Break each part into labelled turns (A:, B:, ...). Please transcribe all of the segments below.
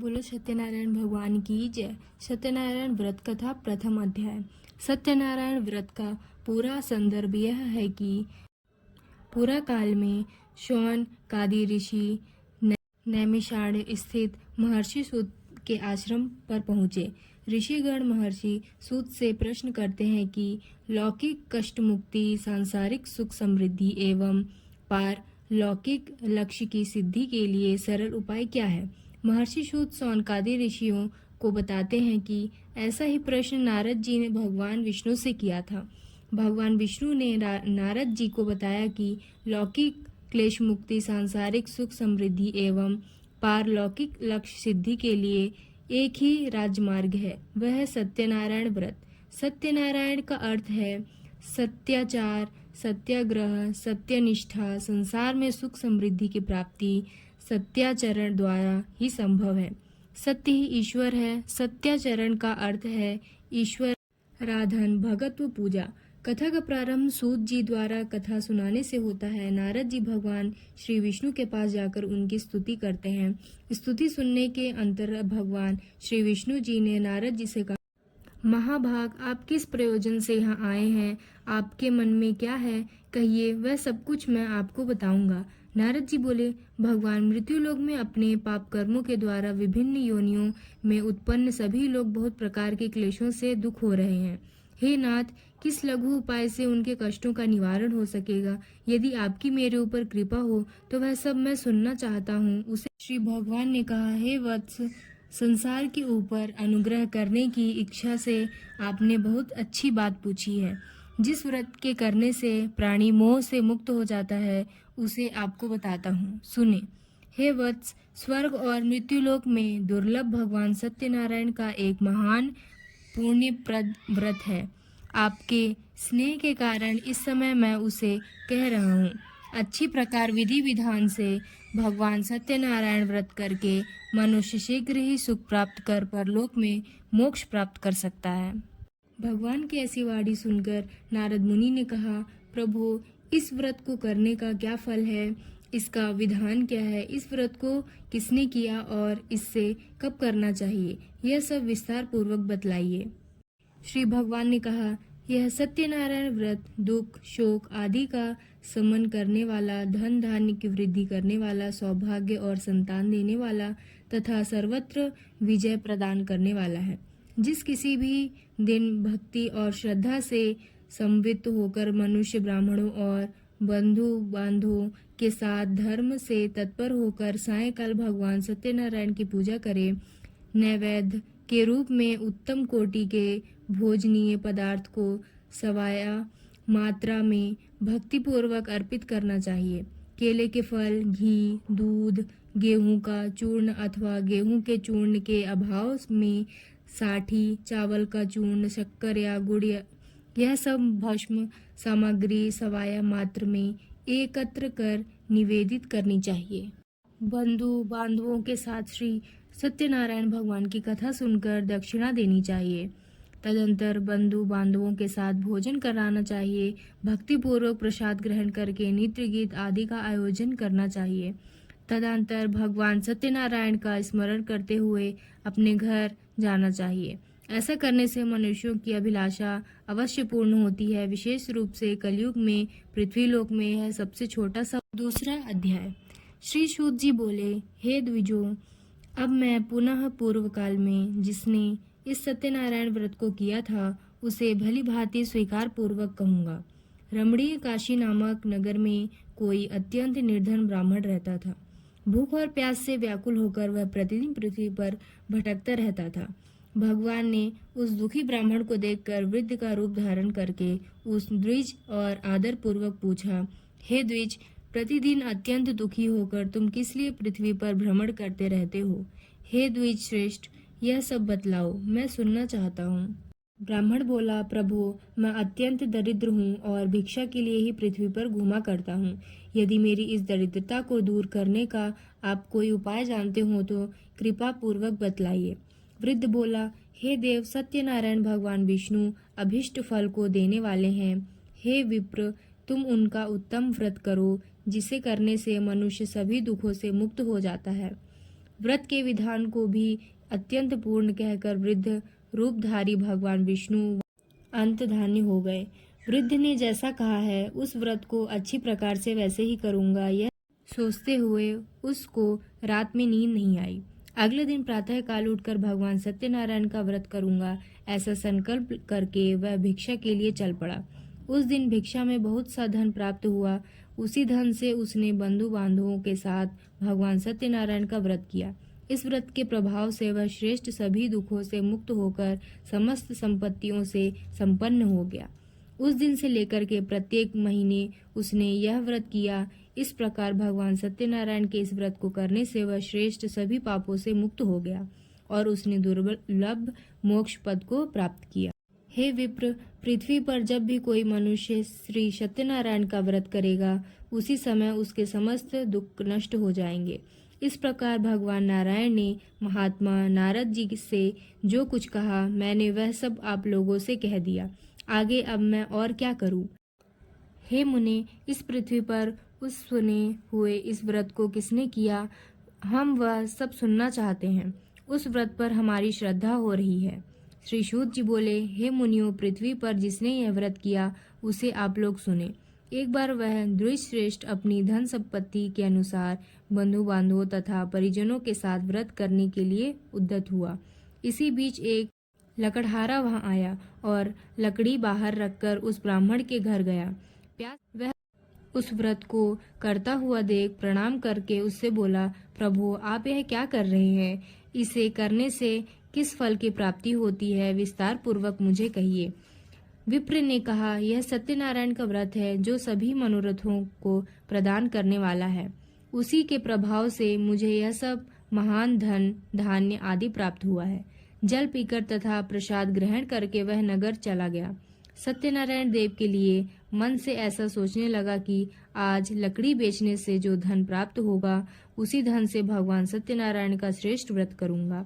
A: बोलो सत्यनारायण भगवान की जय। सत्यनारायण व्रत कथा प्रथम अध्याय। सत्यनारायण व्रत का पूरा संदर्भ यह है कि पूरा काल में शौन कादि ऋषि नैमिषारण्य स्थित महर्षि सूत के आश्रम पर पहुँचे। ऋषिगण महर्षि सूत से प्रश्न करते हैं कि लौकिक कष्ट मुक्ति, सांसारिक सुख समृद्धि एवं पारलौकिक लक्ष्य की सिद्धि के लिए सरल उपाय क्या है। महर्षि सूत शौनकादि ऋषियों को बताते हैं कि ऐसा ही प्रश्न नारद जी ने भगवान विष्णु से किया था। भगवान विष्णु ने नारद जी को बताया कि लौकिक क्लेश मुक्ति, सांसारिक सुख समृद्धि एवं पारलौकिक लक्ष्य सिद्धि के लिए एक ही राजमार्ग है, वह है सत्यनारायण व्रत। सत्यनारायण का अर्थ है सत्याचार, सत्याग्रह, सत्यनिष्ठा। संसार में सुख समृद्धि की प्राप्ति सत्याचरण द्वारा ही संभव है। सत्य ही ईश्वर है। सत्याचरण का अर्थ है ईश्वर आराधन, भगत्व, पूजा। कथा का प्रारंभ सूत जी द्वारा कथा सुनाने से होता है। नारद जी भगवान श्री विष्णु के पास जाकर उनकी स्तुति करते हैं। स्तुति सुनने के अंतर भगवान श्री विष्णु जी ने नारद जी से कहा, महाभाग, आप किस प्रयोजन से यहाँ आए हैं? आपके मन में क्या है? कहिए, वह सब कुछ मैं आपको बताऊंगा। नारद जी बोले, भगवान, मृत्युलोक में अपने पाप कर्मों के द्वारा विभिन्न योनियों में उत्पन्न सभी लोग बहुत प्रकार के क्लेशों से दुख हो रहे हैं। हे नाथ, किस लघु उपाय से उनके कष्टों का निवारण हो सकेगा? यदि आपकी मेरे ऊपर कृपा हो तो वह सब मैं सुनना चाहता हूँ। उसे श्री भगवान ने कहा, हे वत्स, संसार के ऊपर अनुग्रह करने की इच्छा से आपने बहुत अच्छी बात पूछी है। जिस व्रत के करने से प्राणी मोह से मुक्त हो जाता है, उसे आपको बताता हूँ, सुने। हे वत्स, स्वर्ग और मृत्युलोक में दुर्लभ भगवान सत्यनारायण का एक महान पुण्यप्रद व्रत है। आपके स्नेह के कारण इस समय मैं उसे कह रहा हूँ। अच्छी प्रकार विधि विधान से भगवान सत्यनारायण व्रत करके मनुष्य शीघ्र ही सुख प्राप्त कर परलोक में मोक्ष प्राप्त कर सकता है। भगवान की ऐसी वाणी सुनकर नारद मुनि ने कहा, प्रभु, इस व्रत को करने का क्या फल है? इसका विधान क्या है? इस व्रत को किसने किया और इससे कब करना चाहिए? यह सब विस्तार पूर्वक बतलाइए। श्री भगवान ने कहा, यह सत्यनारायण व्रत दुख, शोक आदि का शमन करने वाला, धन धान्य की वृद्धि करने वाला, सौभाग्य और संतान देने वाला तथा सर्वत्र विजय प्रदान करने वाला है। जिस किसी भी दिन भक्ति और श्रद्धा से संवित होकर मनुष्य ब्राह्मणों और बंधु बांधवों के साथ धर्म से तत्पर होकर सायंकाल भगवान सत्यनारायण की पूजा करे, नैवेद्य के रूप में उत्तम कोटि के भोजनीय पदार्थ को सवाया मात्रा में भक्तिपूर्वक अर्पित करना चाहिए। केले के फल, घी, दूध, गेहूं का चूर्ण अथवा गेहूं के चूर्ण के अभाव में साठी, चावल का चूर्ण, शक्कर या गुड़, यह सब भस्म सामग्री सवाया मात्र में एकत्र कर निवेदित करनी चाहिए। बंधु बांधवों के साथ श्री सत्यनारायण भगवान की कथा सुनकर दक्षिणा देनी चाहिए। तदंतर बंधु बांधवों के साथ भोजन कराना चाहिए। भक्तिपूर्वक प्रसाद ग्रहण करके नृत्य गीत आदि का आयोजन करना चाहिए। तदंतर भगवान सत्यनारायण का स्मरण करते हुए अपने घर जाना चाहिए। ऐसा करने से मनुष्यों की अभिलाषा अवश्य पूर्ण होती है। विशेष रूप से कलयुग में पृथ्वीलोक में यह सबसे छोटा सा। दूसरा अध्याय। श्री सूत जी बोले, हे द्विजों, अब मैं पुनः पूर्व काल में जिसने इस सत्यनारायण व्रत को किया था उसे भली भांति स्वीकार पूर्वक कहूँगा। रमणीय काशी नामक नगर में कोई अत्यंत निर्धन ब्राह्मण रहता था। भूख और प्यास से व्याकुल होकर वह प्रतिदिन पृथ्वी पर भटकता रहता था। भगवान ने उस दुखी ब्राह्मण को देखकर वृद्ध का रूप धारण करके उस द्विज और आदर पूर्वक पूछा, हे द्विज, प्रतिदिन अत्यंत दुखी होकर तुम किस लिए पृथ्वी पर भ्रमण करते रहते हो? हे द्विज श्रेष्ठ, यह सब बतलाओ, मैं सुनना चाहता हूँ। ब्राह्मण बोला, प्रभु, मैं अत्यंत दरिद्र हूँ और भिक्षा के लिए ही पृथ्वी पर घूमा करता हूँ। यदि मेरी इस दरिद्रता को दूर करने का आप कोई उपाय जानते हो तो कृपा पूर्वक बतलाइए। वृद्ध बोला, हे देव, सत्यनारायण भगवान विष्णु अभिष्ट फल को देने वाले हैं। हे विप्र, तुम उनका उत्तम व्रत करो, जिसे करने से मनुष्य सभी दुखों से मुक्त हो जाता है। व्रत के विधान को भी अत्यंत पूर्ण कहकर वृद्ध रूपधारी भगवान विष्णु अंतर्धानी हो गए। वृद्ध ने जैसा कहा है उस व्रत को अच्छी प्रकार से वैसे ही करूंगा, यह सोचते हुए उसको रात में नींद नहीं आई। अगले दिन प्रातः काल उठकर भगवान सत्यनारायण का व्रत करूंगा ऐसा संकल्प करके वह भिक्षा के लिए चल पड़ा। उस दिन भिक्षा में बहुत सा धन प्राप्त हुआ। उसी धन से उसने बंधु बांधवों के साथ भगवान सत्यनारायण का व्रत किया। इस व्रत के प्रभाव से वह श्रेष्ठ सभी दुखों से मुक्त होकर समस्त संपत्तियों से संपन्न हो गया। उस दिन से लेकर के प्रत्येक महीने उसने यह व्रत किया। इस प्रकार भगवान सत्यनारायण के इस व्रत को करने से वह श्रेष्ठ सभी पापों से मुक्त हो गया और उसने दुर्लभ मोक्ष पद को प्राप्त किया। हे विप्र, पृथ्वी पर जब भी कोई मनुष्य श्री सत्यनारायण का व्रत करेगा उसी समय उसके समस्त दुख नष्ट हो जाएंगे। इस प्रकार भगवान नारायण ने महात्मा नारद जी से जो कुछ कहा मैंने वह सब आप लोगों से कह दिया। आगे अब मैं और क्या करूं? हे मुने, इस पृथ्वी पर उस सुने हुए इस व्रत को किसने किया, हम वह सब सुनना चाहते हैं। उस व्रत पर हमारी श्रद्धा हो रही है। श्री सूत जी बोले, हे मुनियों, पृथ्वी पर जिसने यह व्रत किया उसे आप लोग सुने। एक बार वह द्विजश्रेष्ठ अपनी धन संपत्ति के अनुसार बंधु बांधवों तथा परिजनों के साथ व्रत करने के लिए उद्यत हुआ। इसी बीच एक लकड़हारा वहां आया और लकड़ी बाहर रखकर उस ब्राह्मण के घर गया। वह उस व्रत को करता हुआ देख प्रणाम करके उससे बोला, प्रभु आप यह क्या कर रहे हैं? इसे करने से किस फल की प्राप्ति होती है, विस्तार पूर्वक मुझे कहिए। विप्र ने कहा, यह सत्यनारायण का व्रत है जो सभी मनोरथों को प्रदान करने वाला है। उसी के प्रभाव से मुझे यह सब महान धन धान्य आदि प्राप्त हुआ है। जल पीकर तथा प्रसाद ग्रहण करके वह नगर चला गया। सत्यनारायण देव के लिए मन से ऐसा सोचने लगा कि आज लकड़ी बेचने से जो धन प्राप्त होगा उसी धन से भगवान सत्यनारायण का श्रेष्ठ व्रत करूंगा।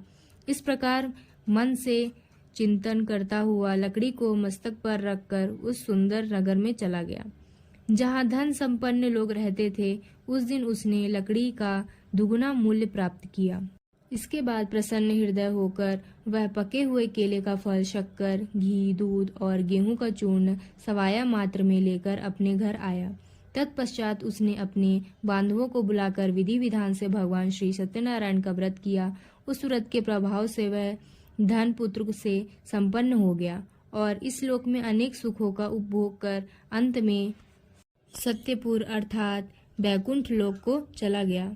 A: इस प्रकार मन से चिंतन करता हुआ लकड़ी को मस्तक पर रखकर उस सुंदर नगर में चला गया जहाँ धन संपन्न लोग रहते थे। उस दिन उसने लकड़ी का दुगुना मूल्य प्राप्त किया। इसके बाद प्रसन्न हृदय होकर वह पके हुए केले का फल, शक्कर, घी, दूध और गेहूं का चूर्ण सवाया मात्र में लेकर अपने घर आया। तत्पश्चात उसने अपने बांधवों को बुलाकर विधि विधान से भगवान श्री सत्यनारायण का व्रत किया। उस व्रत के प्रभाव से वह धन पुत्र से संपन्न हो गया और इस लोक में अनेक सुखों का उपभोग कर अंत में सत्यपुर अर्थात बैकुंठ लोक को चला गया।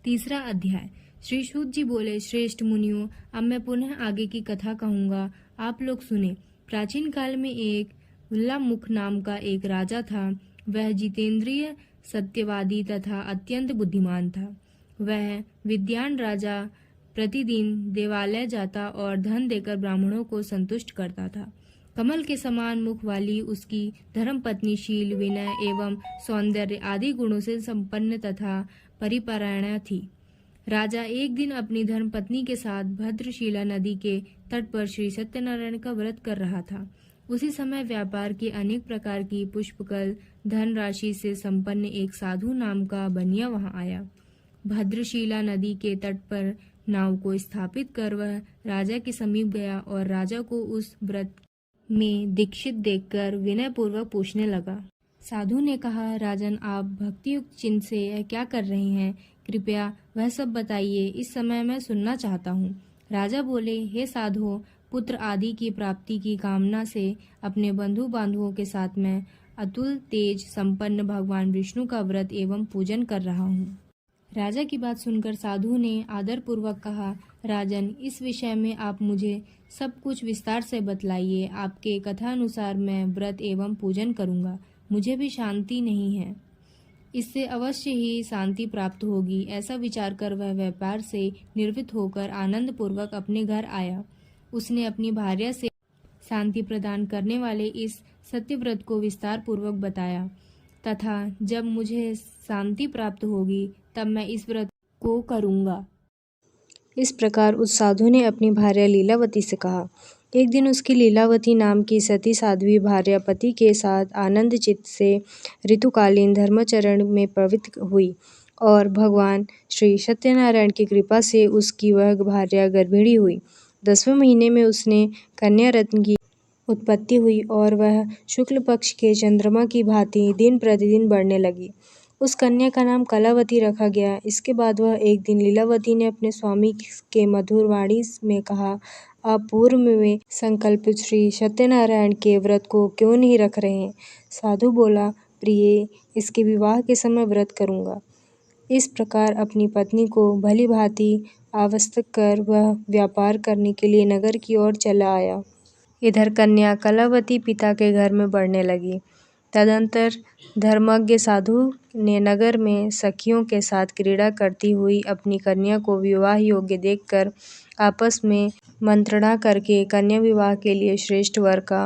A: तीसरा अध्याय। श्री सूत जी बोले, श्रेष्ठ मुनियों, अब मैं पुनः आगे की कथा कहूँगा, आप लोग सुने। प्राचीन काल में एक उल्लामुख नाम का एक राजा था। वह जितेंद्रिय, सत्यवादी तथा अत्यंत बुद्धिमान था। वह विद्वान राजा प्रतिदिन देवालय जाता और धन देकर ब्राह्मणों को संतुष्ट करता था। कमल के समान मुख वाली उसकी धर्मपत्नी शील, विनय एवं सौंदर्य आदि गुणों से संपन्न तथा परिपरायणा थी। राजा एक दिन अपनी धर्मपत्नी के साथ भद्रशिला नदी के तट पर श्री सत्यनारायण का व्रत कर रहा था। उसी समय व्यापार के अनेक प्रकार की पुष्पकल धनराशि से संपन्न एक साधु नाम का बनिया वहां आया। भद्रशिला नदी के तट पर नाव को स्थापित कर वह राजा के समीप गया और राजा को उस व्रत में दीक्षित देखकर विनय पूर्वक पूछने लगा। साधु ने कहा, राजन, आप भक्तियुक्त चिन्ह से यह क्या कर रहे हैं? कृपया वह सब बताइए, इस समय मैं सुनना चाहता हूँ। राजा बोले, हे साधो, पुत्र आदि की प्राप्ति की कामना से अपने बंधु बांधवों के साथ मैं अतुल तेज संपन्न भगवान विष्णु का व्रत एवं पूजन कर रहा हूँ। राजा की बात सुनकर साधु ने आदर पूर्वक कहा, राजन, इस विषय में आप मुझे सब कुछ विस्तार से बतलाइए। आपके कथानुसार मैं व्रत एवं पूजन करूँगा। मुझे भी शांति नहीं है, इससे अवश्य ही शांति प्राप्त होगी। ऐसा विचार कर वह व्यापार से निर्वृत्त होकर आनंद पूर्वक अपने घर आया। उसने अपनी भार्या से शांति प्रदान करने वाले इस सत्यव्रत को विस्तार पूर्वक बताया तथा जब मुझे शांति प्राप्त होगी तब मैं इस व्रत को करूँगा।
B: इस प्रकार उस साधु ने अपनी भार्या लीलावती से कहा। एक दिन उसकी लीलावती नाम की सती साध्वी भार्या पति के साथ आनंद चित्त से ऋतुकालीन धर्माचरण में प्रवृत्त हुई। और भगवान श्री सत्यनारायण की कृपा से उसकी वह भार्या गर्भिणी हुई। 10वें महीने में उसने कन्या रत्न की उत्पत्ति हुई और वह शुक्ल पक्ष के चंद्रमा की भांति दिन प्रतिदिन बढ़ने लगी। उस कन्या का नाम कलावती रखा गया। इसके बाद वह एक दिन लीलावती ने अपने स्वामी के मधुर वाणी में कहा, आप पूर्व में संकल्पित श्री सत्यनारायण के व्रत को क्यों नहीं रख रहे? साधु बोला, प्रिय, इसके विवाह के समय व्रत करूंगा। इस प्रकार अपनी पत्नी को भली भांति आश्वस्त कर वह व्यापार करने के लिए नगर की ओर चला आया। इधर कन्या कलावती पिता के घर में बढ़ने लगी। तदंतर धर्मज्ञ साधु ने नगर में सखियों के साथ क्रीड़ा करती हुई अपनी कन्या को विवाह योग्य देखकर आपस में मंत्रणा करके कन्या विवाह के लिए श्रेष्ठ वर का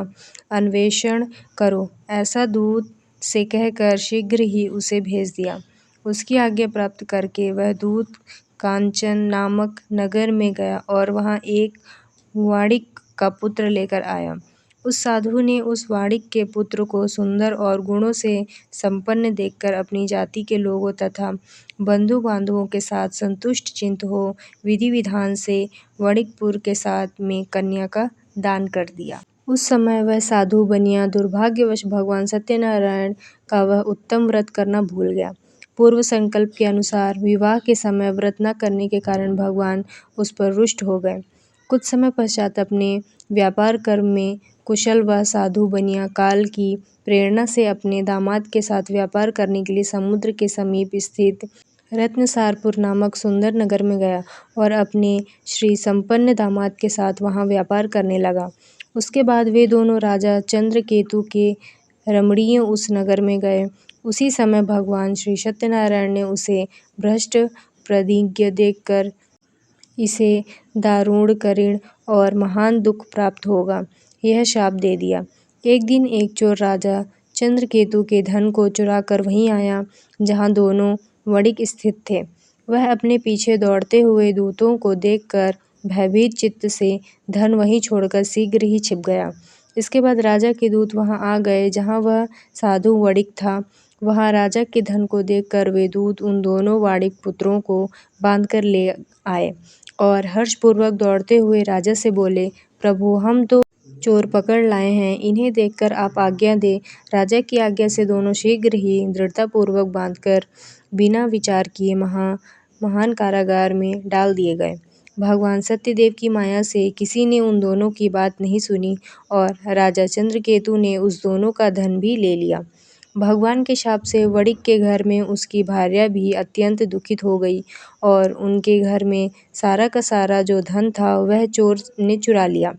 B: अन्वेषण करो, ऐसा दूत से कहकर शीघ्र ही उसे भेज दिया। उसकी आज्ञा प्राप्त करके वह दूत कांचन नामक नगर में गया और वहां एक वाणिक का पुत्र लेकर आया। उस साधु ने उस वाणिक के पुत्र को सुंदर और गुणों से संपन्न देखकर अपनी जाति के लोगों तथा बंधु बांधवों के साथ संतुष्ट चित्त हो विधि विधान से वणिकपुर के साथ में कन्या का दान कर दिया। उस समय वह साधु बनिया दुर्भाग्यवश भगवान सत्यनारायण का वह उत्तम व्रत करना भूल गया। पूर्व संकल्प के अनुसार विवाह के समय व्रत न करने के कारण भगवान उस पर रुष्ट हो गए। कुछ समय पश्चात अपने व्यापार कर्म में कुशल वह साधु बनिया काल की प्रेरणा से अपने दामाद के साथ व्यापार करने के लिए समुद्र के समीप स्थित रत्नसारपुर नामक सुंदर नगर में गया और अपने श्री संपन्न दामाद के साथ वहां व्यापार करने लगा। उसके बाद वे दोनों राजा चंद्रकेतु के रमणीय उस नगर में गए। उसी समय भगवान श्री सत्यनारायण ने उसे भ्रष्ट प्रतिज्ञ देखकर इसे दारुण करीण और महान दुख प्राप्त होगा, यह शाप दे दिया। एक दिन एक चोर राजा चंद्रकेतु के धन को चुराकर वहीं आया जहां दोनों वणिक स्थित थे। वह अपने पीछे दौड़ते हुए दूतों को देखकर भयभीत चित्त से धन वहीं छोड़कर शीघ्र ही छिप गया। इसके बाद राजा के दूत वहां आ गए जहां वह साधु वणिक था। वहां राजा के धन को देखकर वे दूत उन दोनों वाणिक पुत्रों को बांधकर ले आए और हर्षपूर्वक दौड़ते हुए राजा से बोले, प्रभु, हम तो चोर पकड़ लाए हैं, इन्हें देखकर आप आज्ञा दें। राजा की आज्ञा से दोनों शीघ्र ही दृढ़तापूर्वक बांधकर बिना विचार किए महान कारागार में डाल दिए गए। भगवान सत्यदेव की माया से किसी ने उन दोनों की बात नहीं सुनी और राजा चंद्रकेतु ने उस दोनों का धन भी ले लिया। भगवान के शाप से वणिक के घर में उसकी भार्या भी अत्यंत दुखित हो गई और उनके घर में सारा का सारा जो धन था वह चोर ने चुरा लिया।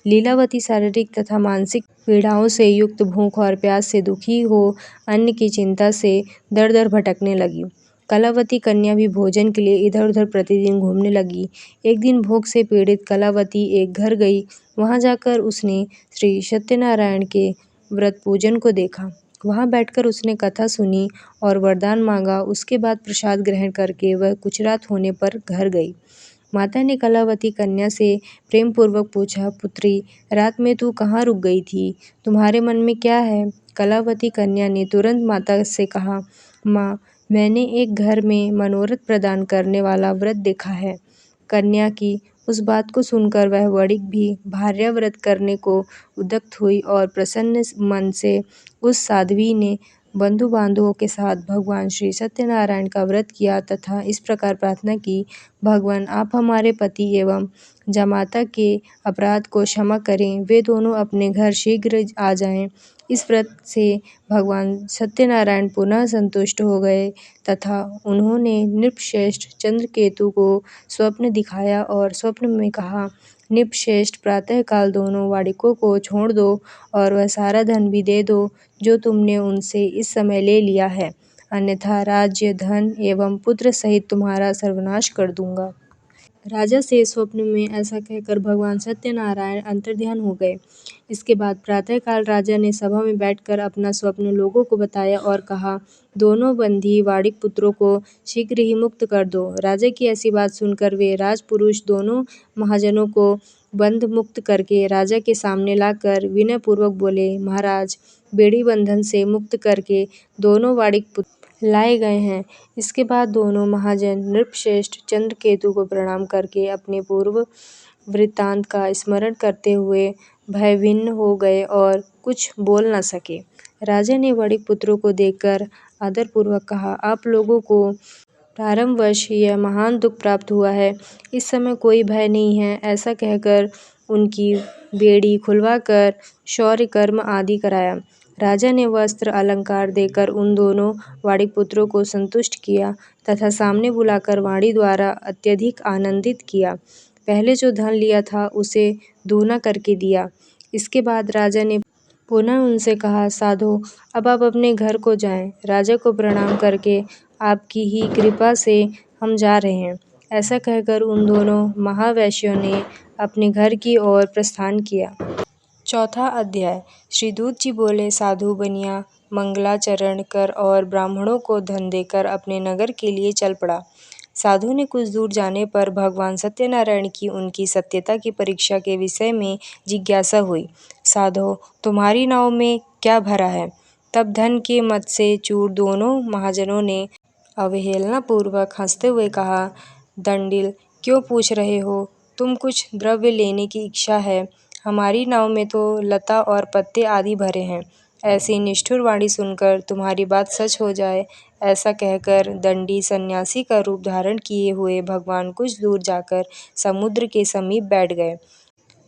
B: लीलावती शारीरिक तथा मानसिक पीड़ाओं से युक्त भूख और प्यास से दुखी हो अन्न की चिंता से दर दर भटकने लगी। कलावती कन्या भी भोजन के लिए इधर उधर प्रतिदिन घूमने लगी। एक दिन भूख से पीड़ित कलावती एक घर गई। वहां जाकर उसने श्री सत्यनारायण के व्रत पूजन को देखा। वहां बैठकर उसने कथा सुनी और वरदान मांगा। उसके बाद प्रसाद ग्रहण करके वह कुछ रात होने पर घर गई। माता ने कलावती कन्या से प्रेम पूर्वक पूछा, पुत्री, रात में तू कहाँ रुक गई थी? तुम्हारे मन में क्या है? कलावती कन्या ने तुरंत माता से कहा, माँ, मैंने एक घर में मनोरथ प्रदान करने वाला व्रत देखा है। कन्या की उस बात को सुनकर वह वणिक भी भार्या व्रत करने को उद्युक्त हुई और प्रसन्न मन से उस साध्वी ने बंधु बांधवों के साथ भगवान श्री सत्यनारायण का व्रत किया तथा इस प्रकार प्रार्थना की, भगवान, आप हमारे पति एवं जामाता के अपराध को क्षमा करें, वे दोनों अपने घर शीघ्र आ जाएं। इस व्रत से भगवान सत्यनारायण पुनः संतुष्ट हो गए तथा उन्होंने नृपश्रेष्ठ चंद्रकेतु को स्वप्न दिखाया और स्वप्न में कहा, नृपश्रेष्ठ, प्रातःकाल दोनों वाणिकों को छोड़ दो और वह सारा धन भी दे दो जो तुमने उनसे इस समय ले लिया है, अन्यथा राज्य, धन एवं पुत्र सहित तुम्हारा सर्वनाश कर दूंगा। राजा से स्वप्न में ऐसा कहकर भगवान सत्यनारायण अंतर्ध्यान हो गए। इसके बाद प्रातःकाल राजा ने सभा में बैठकर अपना स्वप्न लोगों को बताया और कहा, दोनों बंधी वाणिक पुत्रों को शीघ्र ही मुक्त कर दो। राजा की ऐसी बात सुनकर वे राजपुरुष दोनों महाजनों को बंध मुक्त करके राजा के सामने लाकर विनय पूर्वक बोले, महाराज, बेड़ी बंधन से मुक्त करके दोनों वाणिक पुत्र लाए गए हैं। इसके बाद दोनों महाजन नृपश्रेष्ठ चंद्रकेतु को प्रणाम करके अपने पूर्व वृत्तांत का स्मरण करते हुए भयभिन्न हो गए और कुछ बोल न सके। राजा ने वणिक पुत्रों को देखकर आदरपूर्वक कहा, आप लोगों को प्रारंभवश यह महान दुख प्राप्त हुआ है, इस समय कोई भय नहीं है। ऐसा कहकर उनकी बेड़ी खुलवाकर शौर्य कर्म आदि कराया। राजा ने वस्त्र अलंकार देकर उन दोनों वाणिक पुत्रों को संतुष्ट किया तथा सामने बुलाकर वाणी द्वारा अत्यधिक आनंदित किया। पहले जो धन लिया था उसे दूना करके दिया। इसके बाद राजा ने पुनः उनसे कहा, साधो अब आप अपने घर को जाएं। राजा को प्रणाम करके आपकी ही कृपा से हम जा रहे हैं। ऐसा कहकर उन दोनों महावैश्यों ने अपने घर की ओर प्रस्थान किया। चौथा अध्याय। श्री दूत जी बोले, साधु बनिया मंगलाचरण कर और ब्राह्मणों को धन देकर अपने नगर के लिए चल पड़ा। साधु ने कुछ दूर जाने पर भगवान सत्यनारायण की उनकी सत्यता की परीक्षा के विषय में जिज्ञासा हुई। साधो, तुम्हारी नाव में क्या भरा है? तब धन के मद से चूर दोनों महाजनों ने अवहेलनापूर्वक हंसते हुए कहा, दंडिल, क्यों पूछ रहे हो? तुम कुछ द्रव्य लेने की इच्छा है? हमारी नाव में तो लता और पत्ते आदि भरे हैं। ऐसी निष्ठुर वाणी सुनकर तुम्हारी बात सच हो जाए, ऐसा कहकर दंडी सन्यासी का रूप धारण किए हुए भगवान कुछ दूर जाकर समुद्र के समीप बैठ गए।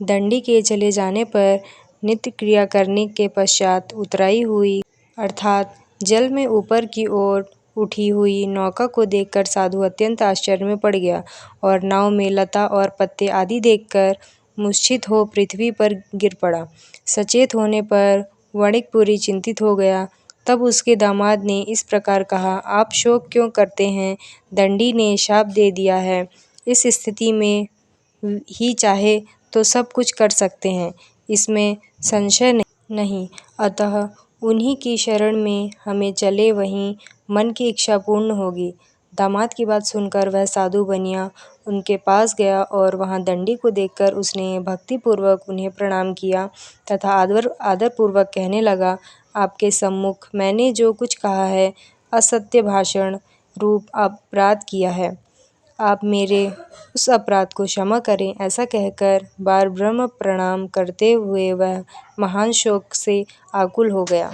B: दंडी के चले जाने पर नित्य क्रिया करने के पश्चात उतराई हुई अर्थात जल में ऊपर की ओर उठी हुई नौका को देखकर साधु अत्यंत आश्चर्य में पड़ गया और नाव में लता और पत्ते आदि देखकर मूर्छित हो पृथ्वी पर गिर पड़ा। सचेत होने पर वणिकपुरी चिंतित हो गया। तब उसके दामाद ने इस प्रकार कहा, आप शोक क्यों करते हैं? दंडी ने शाप दे दिया है। इस स्थिति में ही चाहे तो सब कुछ कर सकते हैं, इसमें संशय नहीं। अतः उन्हीं की शरण में हमें चले, वहीं मन की इच्छा पूर्ण होगी। दामाद की बात सुनकर वह साधु बनिया उनके पास गया और वहां दंडी को देखकर उसने भक्तिपूर्वक उन्हें प्रणाम किया तथा आदरपूर्वक कहने लगा, आपके सम्मुख मैंने जो कुछ कहा है असत्य भाषण रूप अपराध किया है। आप मेरे उस अपराध को क्षमा करें। ऐसा कहकर बार ब्रह्म प्रणाम करते हुए वह महान शोक से आकुल हो गया।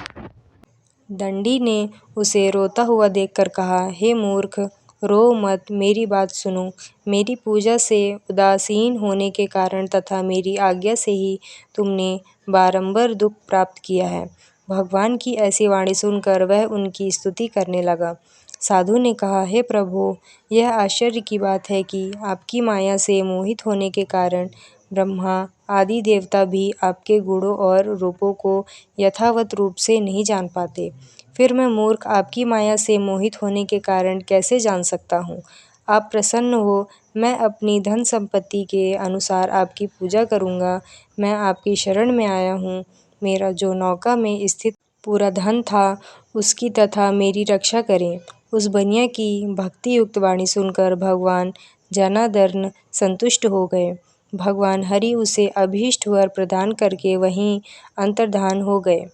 B: दंडी ने उसे रोता हुआ देखकर कहा, हे मूर्ख, रो मत, मेरी बात सुनो। मेरी पूजा से उदासीन होने के कारण तथा मेरी आज्ञा से ही तुमने बारंबार दुख प्राप्त किया है। भगवान की ऐसी वाणी सुनकर वह उनकी स्तुति करने लगा। साधु ने कहा, हे प्रभु, यह आश्चर्य की बात है कि आपकी माया से मोहित होने के कारण ब्रह्मा आदि देवता भी आपके गुणों और रूपों को यथावत रूप से नहीं जान पाते। फिर मैं मूर्ख आपकी माया से मोहित होने के कारण कैसे जान सकता हूँ? आप प्रसन्न हो, मैं अपनी धन संपत्ति के अनुसार आपकी पूजा करूँगा। मैं आपकी शरण में आया हूँ। मेरा जो नौका में स्थित पूरा धन था उसकी तथा मेरी रक्षा करें। उस बनिया की भक्ति युक्त वाणी सुनकर भगवान जनार्दन संतुष्ट हो गए। भगवान हरि उसे अभीष्ट वर प्रदान करके वहीं अंतर्धान हो गए।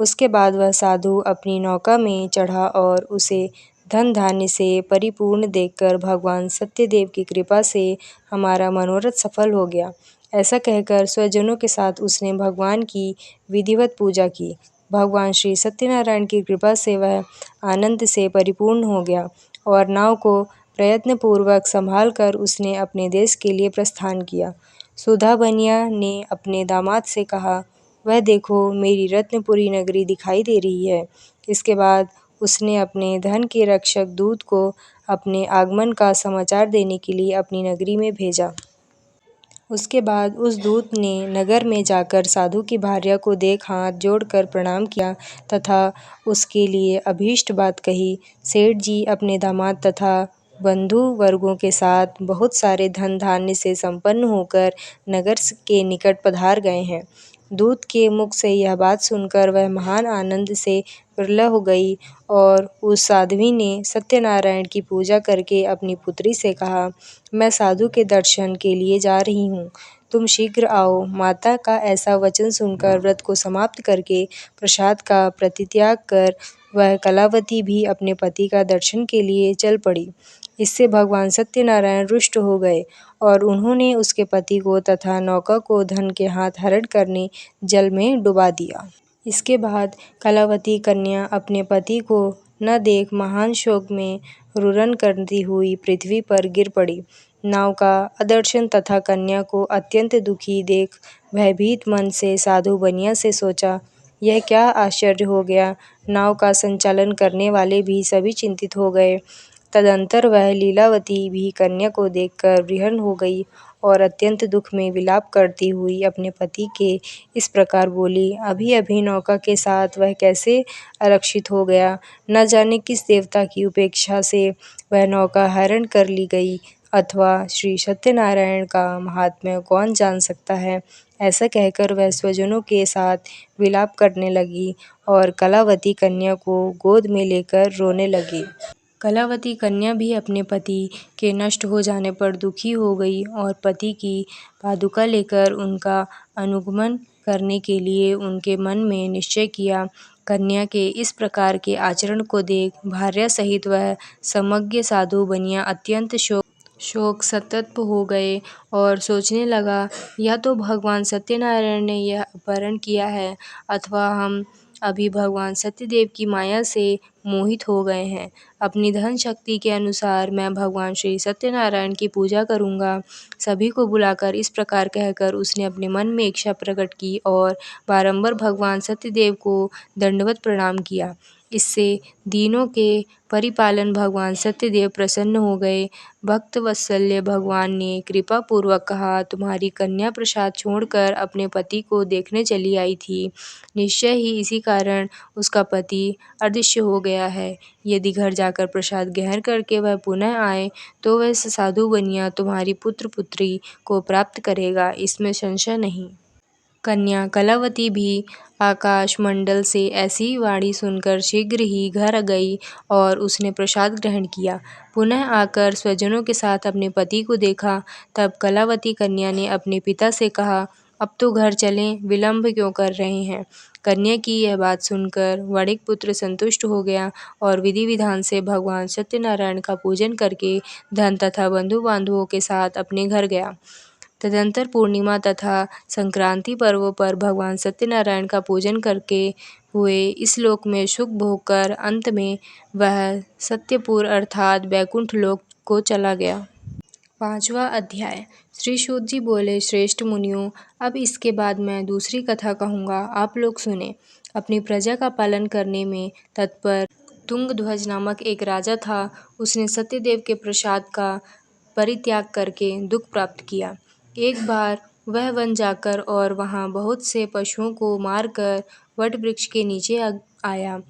B: उसके बाद वह साधु अपनी नौका में चढ़ा और उसे धन धान्य से परिपूर्ण देखकर भगवान सत्यदेव की कृपा से हमारा मनोरथ सफल हो गया। ऐसा कहकर स्वजनों के साथ उसने भगवान की विधिवत पूजा की। भगवान श्री सत्यनारायण की कृपा से वह आनंद से परिपूर्ण हो गया और नाव को प्रयत्नपूर्वक संभाल कर उसने अपने देश के लिए प्रस्थान किया। सुधा बनिया ने अपने दामाद से कहा, वह देखो, मेरी रत्नपुरी नगरी दिखाई दे रही है। इसके बाद उसने अपने धन के रक्षक दूत को अपने आगमन का समाचार देने के लिए अपनी नगरी में भेजा। उसके बाद उस दूत ने नगर में जाकर साधु की भार्या को देख हाथ जोड़कर प्रणाम किया तथा उसके लिए अभीष्ट बात कही। सेठ जी अपने दामाद तथा बंधु वर्गों के साथ बहुत सारे धन धान्य से संपन्न होकर नगर के निकट पधार गए हैं। दूत के मुख से यह बात सुनकर वह महान आनंद से प्रलय हो गई और उस साध्वी ने सत्यनारायण की पूजा करके अपनी पुत्री से कहा, मैं साधु के दर्शन के लिए जा रही हूँ, तुम शीघ्र आओ। माता का ऐसा वचन सुनकर व्रत को समाप्त करके प्रसाद का परित्याग कर वह कलावती भी अपने पति का दर्शन के लिए चल पड़ी। इससे भगवान सत्यनारायण रुष्ट हो गए और उन्होंने उसके पति को तथा नौका को धन के हाथ हरण करने जल में डुबा दिया। इसके बाद कलावती कन्या अपने पति को न देख महान शोक में रुदन करती हुई पृथ्वी पर गिर पड़ी। नाव का अदर्शन तथा कन्या को अत्यंत दुखी देख भयभीत मन से साधु बनिया से सोचा, यह क्या आश्चर्य हो गया। नाव का संचालन करने वाले भी सभी चिंतित हो गए। तदंतर वह लीलावती भी कन्या को देखकर विह्वल हो गई और अत्यंत दुख में विलाप करती हुई अपने पति के इस प्रकार बोली, अभी अभी नौका के साथ वह कैसे आरक्षित हो गया। न जाने किस देवता की उपेक्षा से वह नौका हरण कर ली गई, अथवा श्री सत्यनारायण का महात्म्य कौन जान सकता है। ऐसा कहकर वह स्वजनों के साथ विलाप करने लगी और कलावती कन्या को गोद में लेकर रोने लगी। कलावती कन्या भी अपने पति के नष्ट हो जाने पर दुखी हो गई और पति की पादुका लेकर उनका अनुगमन करने के लिए उनके मन में निश्चय किया। कन्या के इस प्रकार के आचरण को देख भार्या सहित वह समज्ञ साधु बनिया अत्यंत शोक संतप्त हो गए और सोचने लगा, या तो भगवान सत्यनारायण ने यह अपहरण किया है, अथवा हम अभी भगवान सत्यदेव की माया से मोहित हो गए हैं। अपनी धन शक्ति के अनुसार मैं भगवान श्री सत्यनारायण की पूजा करूंगा। सभी को बुलाकर इस प्रकार कहकर उसने अपने मन में इच्छा प्रकट की और बारंबार भगवान सत्यदेव को दंडवत प्रणाम किया। इससे दीनों के परिपालन भगवान सत्यदेव प्रसन्न हो गए। भक्त वत्सल्य भगवान ने कृपा पूर्वक कहा, तुम्हारी कन्या प्रसाद छोड़कर अपने पति को देखने चली आई थी। निश्चय ही इसी कारण उसका पति अदृश्य हो गया है। यदि घर जाकर प्रसाद ग्रहण करके वह पुनः आए तो वह साधु बनिया तुम्हारी पुत्र पुत्री को प्राप्त करेगा, इसमें संशय नहीं। कन्या कलावती भी आकाश मंडल से ऐसी वाणी सुनकर शीघ्र ही घर गई और उसने प्रसाद ग्रहण किया। पुनः आकर स्वजनों के साथ अपने पति को देखा। तब कलावती कन्या ने अपने पिता से कहा, अब तो घर चलें, विलंब क्यों कर रहे हैं। कन्या की यह बात सुनकर वणिक पुत्र संतुष्ट हो गया और विधि विधान से भगवान सत्यनारायण का पूजन करके धन तथा बंधु बांधवों के साथ अपने घर गया। तदंतर पूर्णिमा तथा संक्रांति पर्वों पर भगवान सत्यनारायण का पूजन करके हुए इस लोक में सुख भोग कर अंत में वह सत्यपुर अर्थात वैकुंठ लोक को चला गया। 5वां अध्याय। श्री सूत जी बोले, श्रेष्ठ मुनियों, अब इसके बाद मैं दूसरी कथा कहूँगा, आप लोग सुने। अपनी प्रजा का पालन करने में तत्पर तुंगध्वज नामक एक राजा था। उसने सत्यदेव के प्रसाद का परित्याग करके दुख प्राप्त किया। एक बार वह वन जाकर और वहाँ बहुत से पशुओं को मारकर वट वृक्ष के नीचे आया।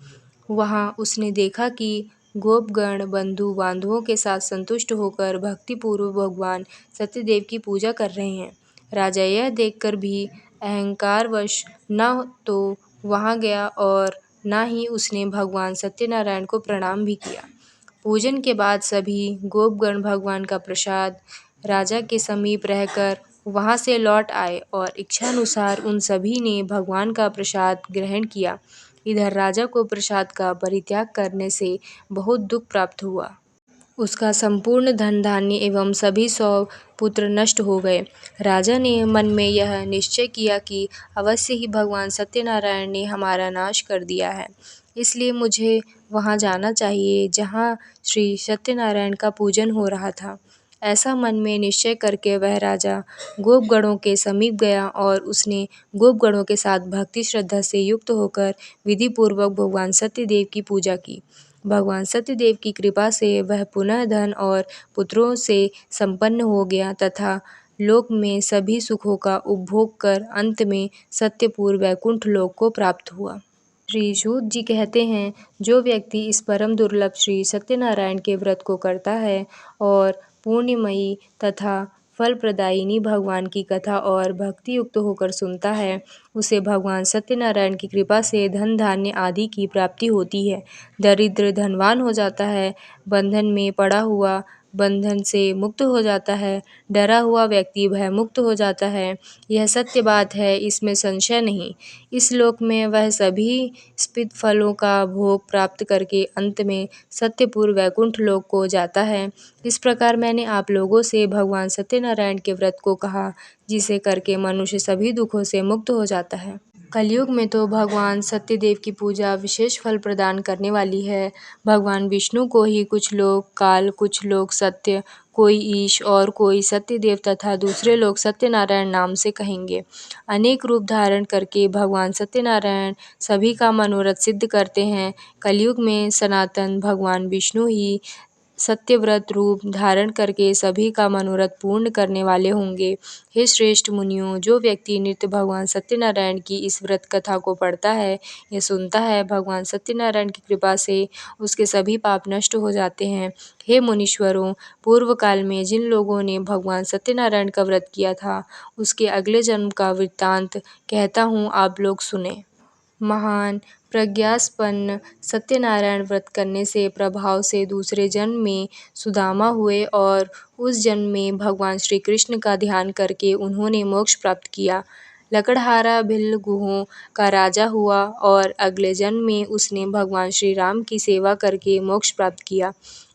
B: वहाँ उसने देखा कि गोपगण बंधु बांधवों के साथ संतुष्ट होकर भक्तिपूर्वक भगवान सत्यदेव की पूजा कर रहे हैं। राजा यह देखकर भी अहंकारवश न तो वहाँ गया और न ही उसने भगवान सत्यनारायण को प्रणाम भी किया। पूजन के बाद सभी गोपगण भगवान का प्रसाद राजा के समीप रहकर वहाँ से लौट आए और इच्छानुसार उन सभी ने भगवान का प्रसाद ग्रहण किया। इधर राजा को प्रसाद का परित्याग करने से बहुत दुख प्राप्त हुआ। उसका संपूर्ण धन धान्य एवं सभी 100 पुत्र नष्ट हो गए। राजा ने मन में यह निश्चय किया कि अवश्य ही भगवान सत्यनारायण ने हमारा नाश कर दिया है, इसलिए मुझे वहाँ जाना चाहिए जहाँ श्री सत्यनारायण का पूजन हो रहा था। ऐसा मन में निश्चय करके वह राजा गोपगणों के समीप गया और उसने गोपगणों के साथ भक्ति श्रद्धा से युक्त होकर विधि पूर्वक भगवान सत्यदेव की पूजा की। भगवान सत्यदेव की कृपा से वह पुनः धन और पुत्रों से संपन्न हो गया तथा लोक में सभी सुखों का उपभोग कर अंत में सत्यपुर वैकुंठ लोक को प्राप्त हुआ। श्री सूत जी कहते हैं, जो व्यक्ति इस परम दुर्लभ श्री सत्यनारायण के व्रत को करता है और पुण्यमयी तथा फलप्रदायिनी भगवान की कथा और भक्ति युक्त होकर सुनता है, उसे भगवान सत्यनारायण की कृपा से धन धान्य आदि की प्राप्ति होती है। दरिद्र धनवान हो जाता है। बंधन में पड़ा हुआ बंधन से मुक्त हो जाता है, डरा हुआ व्यक्ति भय मुक्त हो जाता है। यह सत्य बात है, इसमें संशय नहीं। इस लोक में वह सभी स्पित फलों का भोग प्राप्त करके अंत में सत्यपुर वैकुंठ लोक को जाता है। इस प्रकार मैंने आप लोगों से भगवान सत्यनारायण के व्रत को कहा, जिसे करके मनुष्य सभी दुखों से मुक्त हो जाता है। कलयुग में तो भगवान सत्यदेव की पूजा विशेष फल प्रदान करने वाली है। भगवान विष्णु को ही कुछ लोग काल, कुछ लोग सत्य, कोई ईश और कोई सत्यदेव तथा दूसरे लोग सत्यनारायण नाम से कहेंगे। अनेक रूप धारण करके भगवान सत्यनारायण सभी का मनोरथ सिद्ध करते हैं। कलयुग में सनातन भगवान विष्णु ही सत्यव्रत रूप धारण करके सभी का मनोरथ पूर्ण करने वाले होंगे। हे श्रेष्ठ मुनियों, जो व्यक्ति नित्य भगवान सत्यनारायण की इस व्रत कथा को पढ़ता है या सुनता है, भगवान सत्यनारायण की कृपा से उसके सभी पाप नष्ट हो जाते हैं। हे मुनीश्वरों, पूर्व काल में जिन लोगों ने भगवान सत्यनारायण का व्रत किया था, उसके अगले जन्म का वृत्तांत कहता हूँ, आप लोग सुने। महान प्रज्ञासंपन्न सत्यनारायण व्रत करने से प्रभाव से दूसरे जन्म में सुदामा हुए और उस जन्म में भगवान श्री कृष्ण का ध्यान करके उन्होंने मोक्ष प्राप्त किया। लकड़हारा भिल्ल गुहों का राजा हुआ और अगले जन्म में उसने भगवान श्री राम की सेवा करके मोक्ष प्राप्त किया।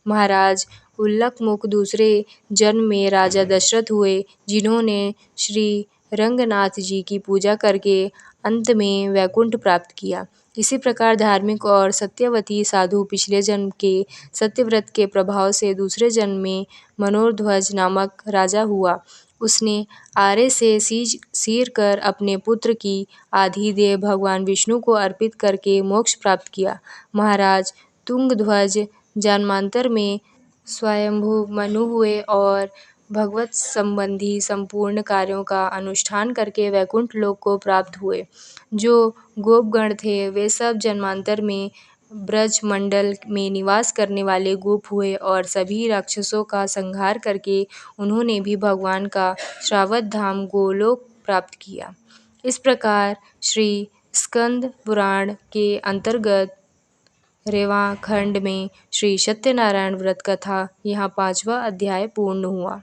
B: महाराज उल्लकमुख दूसरे जन्म में राजा दशरथ हुए, जिन्होंने श्री रंगनाथ जी की पूजा करके अंत में वैकुंठ प्राप्त किया। इसी प्रकार धार्मिक और सत्यवती साधु पिछले जन्म के सत्यव्रत के प्रभाव से दूसरे जन्म में मनोरध्वज नामक राजा हुआ। उसने आरे से चीर कर अपने पुत्र की आधी देह भगवान विष्णु को अर्पित करके मोक्ष प्राप्त किया। महाराज तुंगध्वज जन्मांतर में स्वयंभू मनु हुए और भगवत संबंधी संपूर्ण कार्यों का अनुष्ठान करके वैकुंठ लोक को प्राप्त हुए। जो गोपगण थे, वे सब जन्मांतर में ब्रज मंडल में निवास करने वाले गोप हुए और सभी राक्षसों का संहार करके उन्होंने भी भगवान का श्रावत धाम गोलोक प्राप्त किया। इस प्रकार श्री स्कंद पुराण के अंतर्गत रेवा खंड में श्री सत्यनारायण व्रत कथा यहाँ 5वां अध्याय पूर्ण हुआ।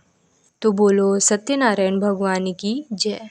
B: तो बोलो सत्यनारायण भगवान की जय।